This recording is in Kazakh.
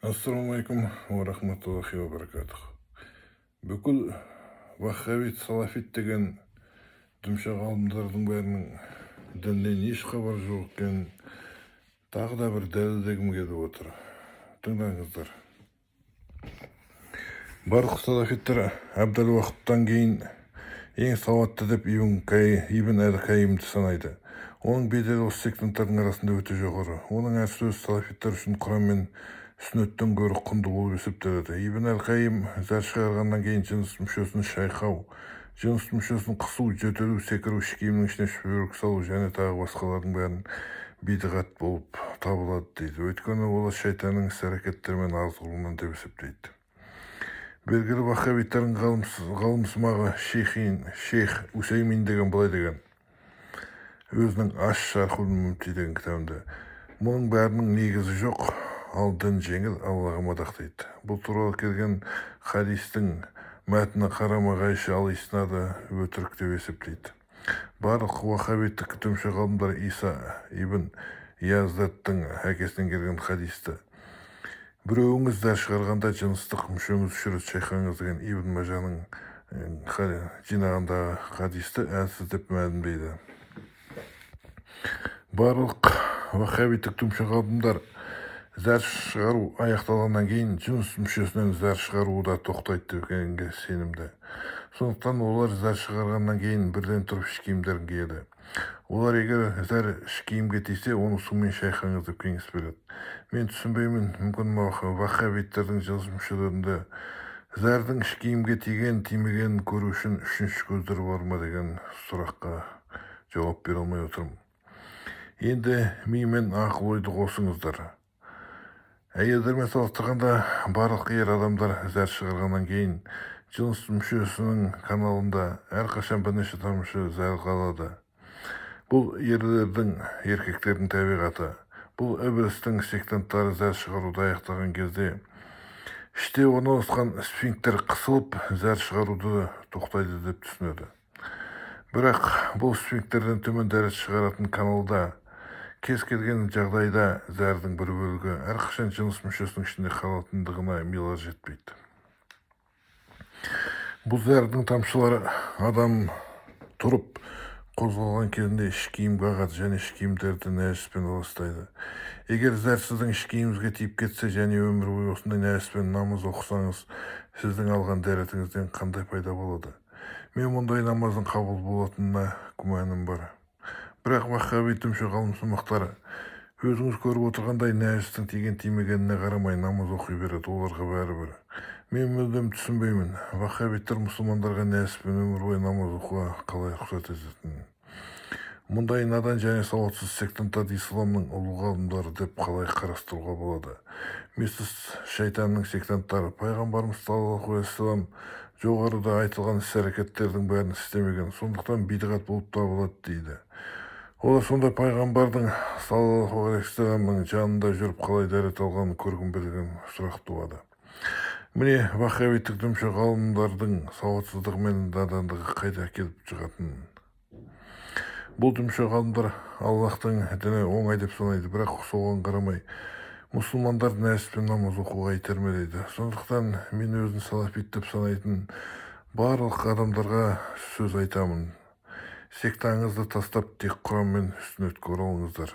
Ассаламу алейкум ва рахматуллахи ва баракатух. Бүкіл ваххабит, салафит деген дүмшақ ғалымдардың бәрінің діннен еш хабар жоқ екенін тағы да бір дәлелдегім келіп отыр. Тыңдаңыздар. Барлық салафиттер әбділ уақыттан кейін ең сауатты деп Ибн әл-Қайимді санайды. Оның беделі осы сектанттардың арасында өте жоғары. Оның әр сөз салафиттер үшін Құран мен сүннеттен гөрі құнды болып есептеледі. Ибн әл-Қайим зәр шығарғаннан кейін жыныс мүшесін шайқау, жыныс мүшесін қысу, жөтелу, секіру, іш киімнің ішіне шүберек салу және тағы басқалардың бәрін бидғат болып табылады дейді. Өйткені олар шайтанның іс-әрекеттері мен азғыруынан деп есептейді. Белгілі ваххабиттердің ғалымсымағы шейх Усеймин деген былай деген өзінің Аш-Шархул Мумти деген кітабында: мұның бәрінің негізі жоқ, ал дін жеңіл, Аллаға мадақ дейді. Бұл туралы келген хадистің мәтіні қарама-қайшы, ал иснады өтірік деп есептейді. Барлық ваххабиттік дүмше ғалымдар Иса ибн Яздаттың әкесінен келген хадисті біреуіңіз дәр шығарғанда жыныстық мүшеңіз үш рет шайқаңыз деген Ибн Мажаның жинағындағы хадисті әлсіз деп мәлімдейді. Барлық ваххабиттік дүмше ғалымдар зәр шығару аяқталғаннан кейін жыныс мүшесінен зәр шығаруы да тоқтайды дегенге сенімді. Сондықтан олар зәр шығарғаннан кейін бірден тұрып іш киімдерін киеді. Олар егер зәр іш киімге тисе, оны сумен шайқаңыз деп кеңес береді. Мен түсінбеймін, мүмкін ваххабиттердің жыныс мүшелерінде зәрдің іш киімге тиген-тимегенін көру үшін үшінші көздері бар ма деген сұраққа жауап бере алмай отырмын. Енді ми мен ақыл ойды қосыңыздар. Әйелдермен салыстырғанда барлық ер адамдар зәр шығарғаннан кейін жыныс мүшесінің каналында әрқашан бірнеше тамшы зәр қалады. Бұл еркектердің табиғаты. Бұл ібілістің сектанттары зәр шығаруды аяқтаған кезде іште орналасқан сфинктер қысылып зәр шығаруды тоқтайды деп түсінеді. Бірақ бұл сфинктерден төмен дәрет шығаратын каналда кез келген жағдайда зәрдің бір бөлігі әрқашан жыныс мүшесінің ішінде қалатындығына милар жетпейді. Бұл зәрдің тамшылары адам тұрып қозғалған кезінде іш киімге ағады және іш киімдерді нәжіспен ластайды. Егер зәр сіздің іш киіміңізге тиіп кетсе және өмір бойы осындай нәжіспен намаз оқысаңыз, сіздің алған дәретіңізден қандай пайда болады? Мен мұндай намаздың қабыл болатынына күмәнім бар. Бірақ ваххабит дүмше ғалымсымақтары өзіңіз көріп отырғандай нәжістің тиген-тимегеніне қарамай намаз оқи береді, оларға бәрібір. Мен мүлдем түсінбеймін, ваххабиттер мұсылмандарға нәжіспен өмір бойы намаз оқуға қалай рұқсат ететінін. Мұндай надан және сауатсыз сектанттарды исламның ұлы ғалымдары деп қалай қарастыруға болады? Месіз шайтанның сектанттары, пайғамбарымыз саллаллаху алейхи ва саллям жоғарыда айтылған іс-әрекеттердің бәрін істемеген, сондықтан бидғат болып табылады дейді. Олар сонда пайғамбардың саллаллаху алейхи ва саллямның жанында жүріп қалай дәрет алғанын көргім келген сұрақ туады. Міне ваххабиттік дүмше ғалымдардың сауатсыздығы мен надандығы қайда келіп шығатынын. Бұл дүмше ғалымдар Аллахтың діні оңай деп санайды, бірақ соған қарамай мұсылмандар нәжіспен намаз оқуға итермелейді. Сондықтан мен өзін салафит деп санайтын барлық адамдарға сөз айтамын. Сектаңызды тастап тек Құран мен сүннетке оралыңыздар.